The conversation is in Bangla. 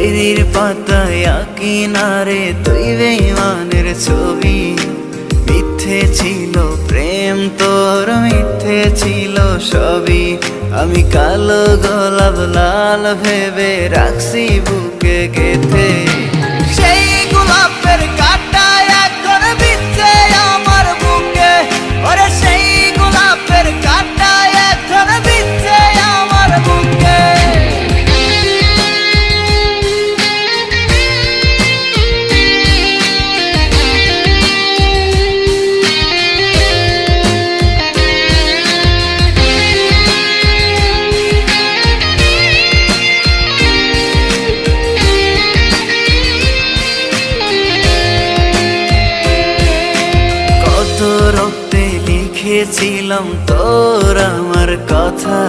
ডায়েরির পাতায় আঁকি না রে তুই বেঈমানের ছবি। মিথ্যে ছিল প্রেম তোর, মিথ্যে ছিল সবই। আমি কালো গোলাপ লাল ভেবে রাখছি বুকে গেথে। সেই গোলাপের কাঁটা এখন বিচ্ছে আমার বুকে, ওরে সেই গোলাপের কাঁটা এখন বিচ্ছে আমার বুকে। রক্তে লিখেছিলাম তোর আমার কথা।